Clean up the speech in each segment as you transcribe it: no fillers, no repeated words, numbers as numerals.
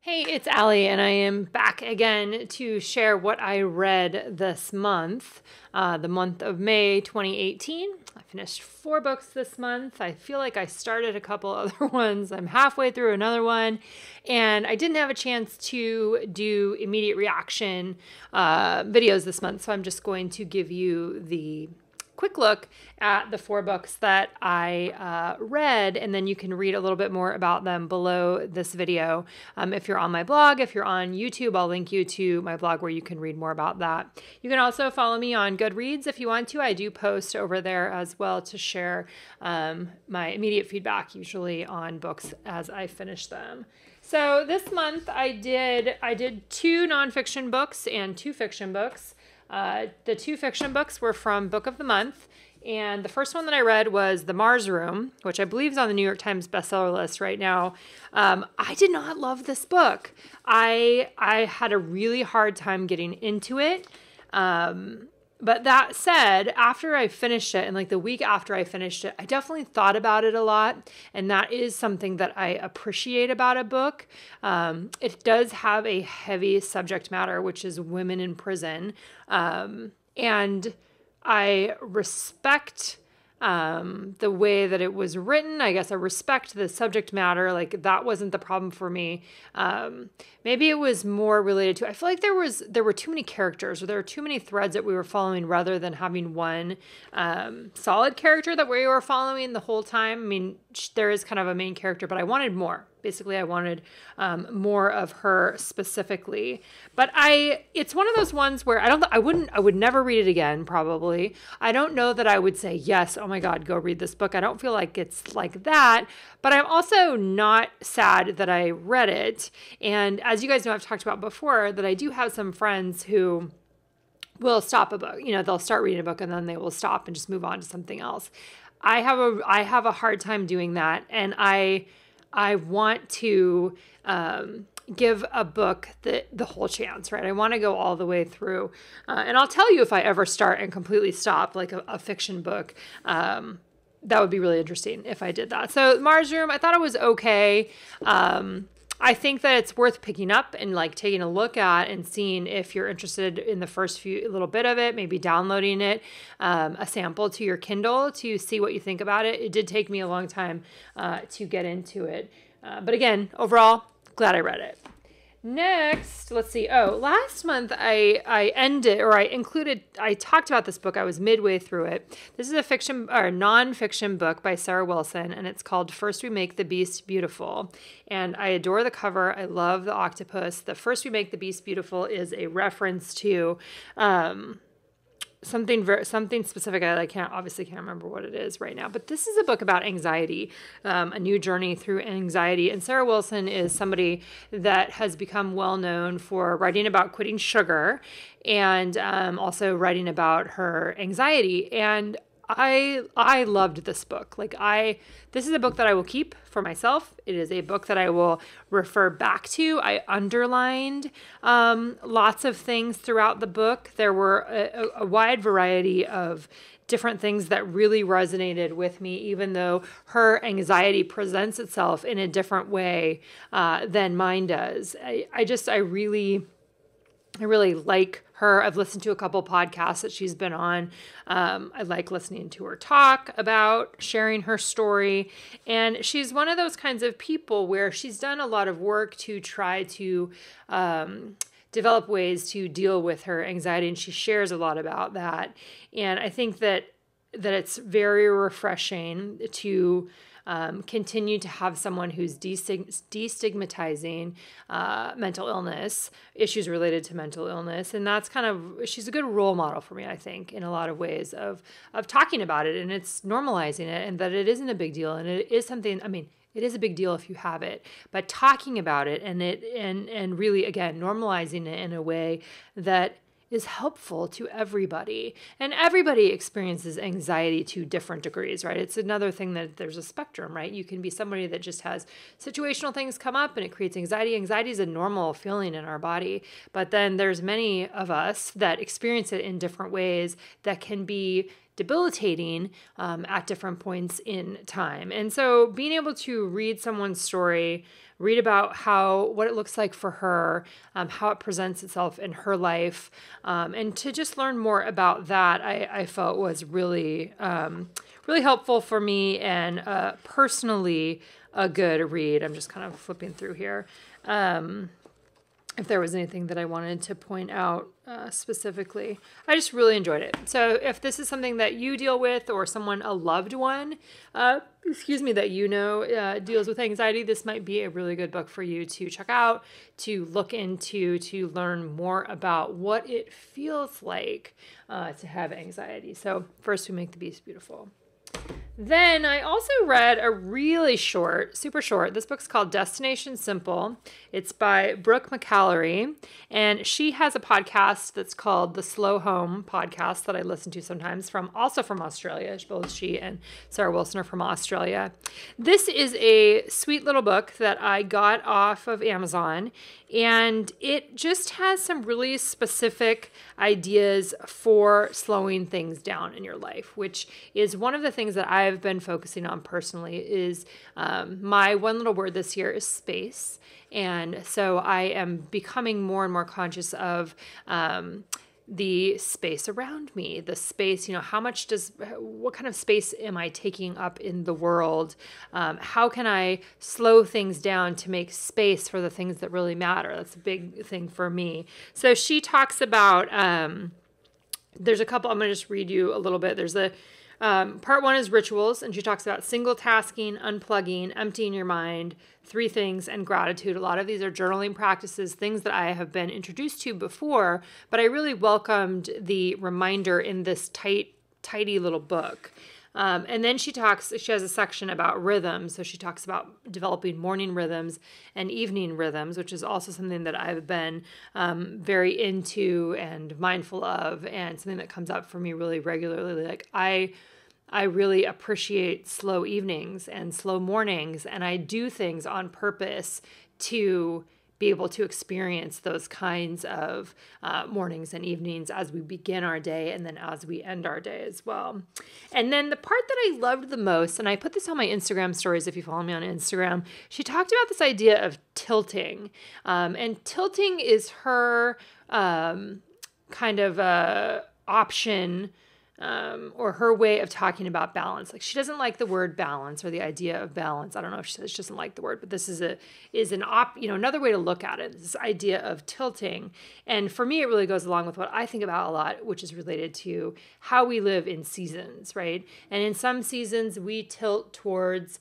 Hey, it's Allie, and I am back again to share what I read this month, the month of May 2018. I finished 4 books this month. I feel like I started a couple other ones. I'm halfway through another one, and I didn't have a chance to do immediate reaction videos this month, so I'm just going to give you the quick look at the 4 books that I read, and then you can read a little bit more about them below this video. If you're on my blog, if you're on YouTube, I'll link you to my blog where you can read more about that. You can also follow me on Goodreads if you want to. I do post over there as well to share my immediate feedback, usually on books as I finish them. So this month I did 2 nonfiction books and 2 fiction books. The 2 fiction books were from Book of the Month, and the first one that I read was The Mars Room, which I believe is on the New York Times bestseller list right now. I did not love this book. I had a really hard time getting into it. But that said, after I finished it, and like the week after I finished it, I definitely thought about it a lot. And that is something that I appreciate about a book. It does have a heavy subject matter, which is women in prison. And I respect the way that it was written. I guess I respect the subject matter. Like, that wasn't the problem for me. Maybe it was more related to, I feel like there were too many characters, or there were too many threads that we were following rather than having one solid character that we were following the whole time. I mean, there is kind of a main character, but I wanted more. Basically, I wanted more of her specifically. But it's one of those ones where I would never read it again, probably. I don't know that I would say, yes, oh my God, go read this book. I don't feel like it's like that. But I'm also not sad that I read it. And as you guys know, I've talked about before, that I do have some friends who will stop a book. You know, they'll start reading a book and then they will stop and just move on to something else. I have a hard time doing that. And I want to give a book the whole chance, right? I want to go all the way through. And I'll tell you if I ever start and completely stop, like a fiction book. That would be really interesting if I did that. So Mars Room, I thought it was okay. I think that it's worth picking up and like taking a look at and seeing if you're interested in the first little bit of it, maybe downloading it, a sample to your Kindle to see what you think about it. It did take me a long time to get into it. But again, overall, glad I read it. Next, let's see. Oh, last month I talked about this book. I was midway through it. This is a fiction or non-fiction book by Sarah Wilson, and it's called First We Make the Beast Beautiful. And I adore the cover. I love the octopus. The First We Make the Beast Beautiful is a reference to something specific. I can't remember what it is right now, but this is a book about anxiety, a new journey through anxiety. And Sarah Wilson is somebody that has become well known for writing about quitting sugar and also writing about her anxiety. And I loved this book. This is a book that I will keep for myself. It is a book that I will refer back to. I underlined lots of things throughout the book. There were a wide variety of different things that really resonated with me, even though her anxiety presents itself in a different way than mine does. I really like her. I've listened to a couple podcasts that she's been on. I like listening to her talk about sharing her story. And she's one of those kinds of people where she's done a lot of work to try to develop ways to deal with her anxiety. And she shares a lot about that. And I think that it's very refreshing to continue to have someone who's destigmatizing mental illness, issues related to mental illness. And that's she's a good role model for me, I think, in a lot of ways of talking about it, and it's normalizing it, and that it isn't a big deal. And it is something, it is a big deal if you have it, but talking about it and really, again, normalizing it in a way that is helpful to everybody. And everybody experiences anxiety to different degrees, right? It's another thing that there's a spectrum, right? You can be somebody that just has situational things come up and it creates anxiety. Anxiety is a normal feeling in our body, but then there's many of us that experience it in different ways that can be debilitating at different points in time. And so being able to read someone's story, read about what it looks like for her, how it presents itself in her life, and to just learn more about that, I felt was really, really helpful for me and personally a good read. I'm just kind of flipping through here. If there was anything that I wanted to point out specifically. I just really enjoyed it. So if this is something that you deal with or a loved one, that you know deals with anxiety, this might be a really good book for you to check out, to look into, to learn more about what it feels like to have anxiety. So first we make the beast beautiful. Then I also read a really short, super short, this book's called Destination Simple. It's by Brooke McAlary, and she has a podcast that's called the Slow Home Podcast that I listen to sometimes, also from Australia. Both she and Sarah Wilson are from Australia. This is a sweet little book that I got off of Amazon, and it just has some really specific ideas for slowing things down in your life, which is one of the things that I've been focusing on personally. Is my one little word this year is space. And so I am becoming more and more conscious of the space around me, the space, what kind of space am I taking up in the world? How can I slow things down to make space for the things that really matter? That's a big thing for me. So she talks about, there's a couple, I'm going to just read you a little bit. There's part one is rituals, and she talks about single tasking, unplugging, emptying your mind, 3 things, and gratitude. A lot of these are journaling practices, things that I have been introduced to before, but I really welcomed the reminder in this tidy little book. And then she has a section about rhythms. So she talks about developing morning rhythms and evening rhythms, which is also something that I've been very into and mindful of, and something that comes up for me really regularly. Like I really appreciate slow evenings and slow mornings, and I do things on purpose to be able to experience those kinds of mornings and evenings as we begin our day and then as we end our day as well. And then the part that I loved the most, and I put this on my Instagram stories if you follow me on Instagram, she talked about this idea of tilting. And tilting is her kind of option or her way of talking about balance. Like, she doesn't like the word balance or the idea of balance. I don't know if she says she doesn't like the word, but this is another way to look at it, this idea of tilting. And for me, it really goes along with what I think about a lot, which is related to how we live in seasons, right? And in some seasons, we tilt towards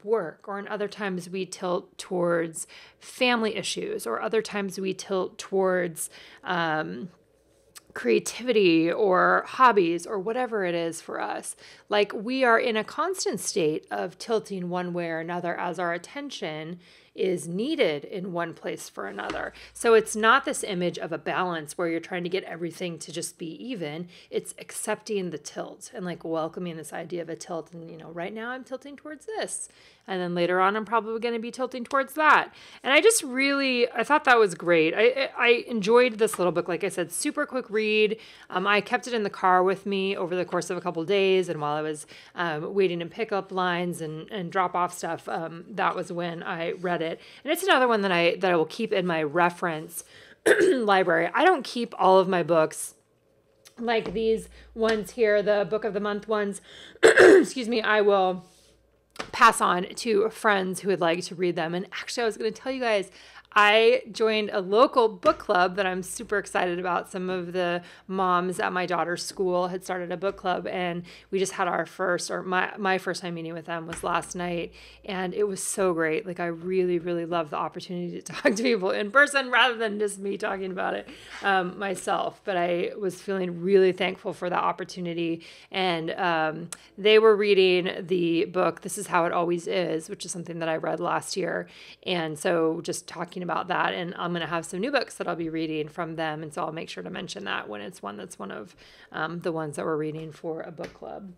work, or in other times we tilt towards family issues, or other times we tilt towards creativity or hobbies or whatever it is for us. Like, we are in a constant state of tilting one way or another as our attention is needed in one place for another. So it's not this image of a balance where you're trying to get everything to just be even. It's accepting the tilt and like welcoming this idea of a tilt. And, right now I'm tilting towards this. And then later on, I'm probably going to be tilting towards that. And I thought that was great. I enjoyed this little book. Like I said, super quick read. I kept it in the car with me over the course of a couple of days. And while I was waiting in pickup lines and drop off stuff, that was when I read it. And it's another one that I will keep in my reference library. I don't keep all of my books like these ones here, the book of the month ones. Excuse me, I will pass on to friends who would like to read them. And actually, I was going to tell you guys, I joined a local book club that I'm super excited about. Some of the moms at my daughter's school had started a book club, and we just had my first time meeting with them was last night, and it was so great. Like, I really, really love the opportunity to talk to people in person rather than just me talking about it myself. But I was feeling really thankful for that opportunity, and they were reading the book This Is How It Always Is, which is something that I read last year, and so just talking about that, and I'm going to have some new books that I'll be reading from them, and so I'll make sure to mention that when it's one that's one of the ones that we're reading for a book club.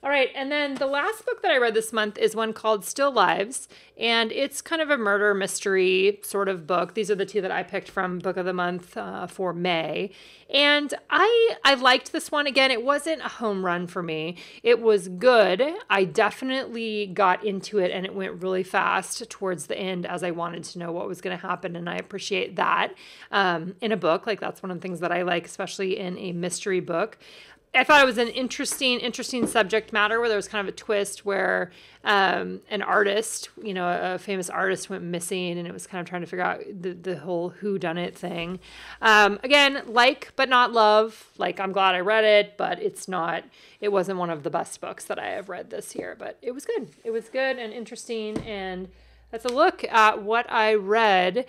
All right, and then the last book that I read this month is one called Still Lives, and it's kind of a murder mystery sort of book. These are the two that I picked from Book of the Month for May, and I liked this one. Again, it wasn't a home run for me. It was good. I definitely got into it, and it went really fast towards the end as I wanted to know what was going to happen, and I appreciate that in a book. Like, that's one of the things that I like, especially in a mystery book. I thought it was an interesting subject matter where there was kind of a twist where an artist, a famous artist went missing, and it was kind of trying to figure out the whole whodunit thing. Again, like but not love. Like, I'm glad I read it, but it wasn't one of the best books that I have read this year, but it was good. It was good and interesting, and that's a look at what I read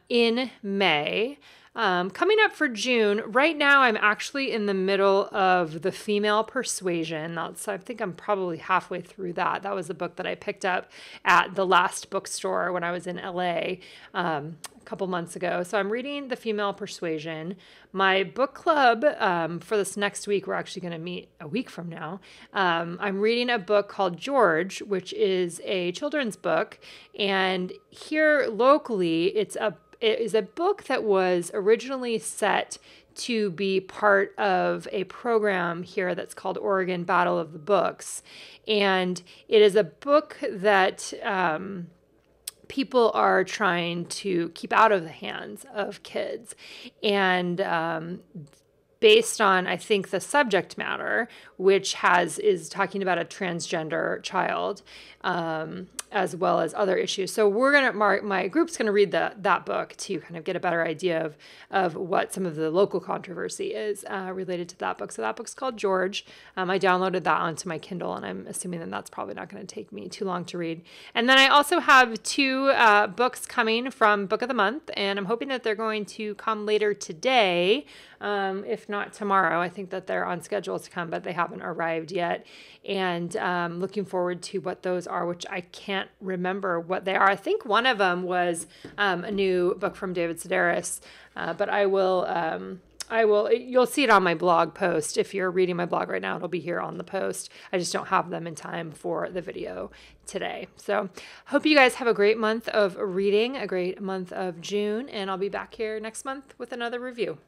in May. Coming up for June, right now I'm actually in the middle of The Female Persuasion. I think I'm probably halfway through that. That was the book that I picked up at the last bookstore when I was in LA a couple months ago. So I'm reading The Female Persuasion. My book club for this next week, we're actually going to meet a week from now. I'm reading a book called George, which is a children's book. And here locally, it is a book that was originally set to be part of a program here that's called Oregon Battle of the Books. And it is a book that people are trying to keep out of the hands of kids. And based on, I think, the subject matter, which is talking about a transgender child, as well as other issues. So my group's gonna read that book to kind of get a better idea of what some of the local controversy is related to that book. So that book's called George. I downloaded that onto my Kindle, and I'm assuming that that's probably not going to take me too long to read. And then I also have two books coming from Book of the Month, and I'm hoping that they're going to come later today, if not tomorrow. I think that they're on schedule to come, but they haven't arrived yet. And looking forward to what those are, which I can't remember what they are. I think one of them was a new book from David Sedaris, but you'll see it on my blog post. If you're reading my blog right now, it'll be here on the post. I just don't have them in time for the video today. So hope you guys have a great month of reading, a great month of June, and I'll be back here next month with another review.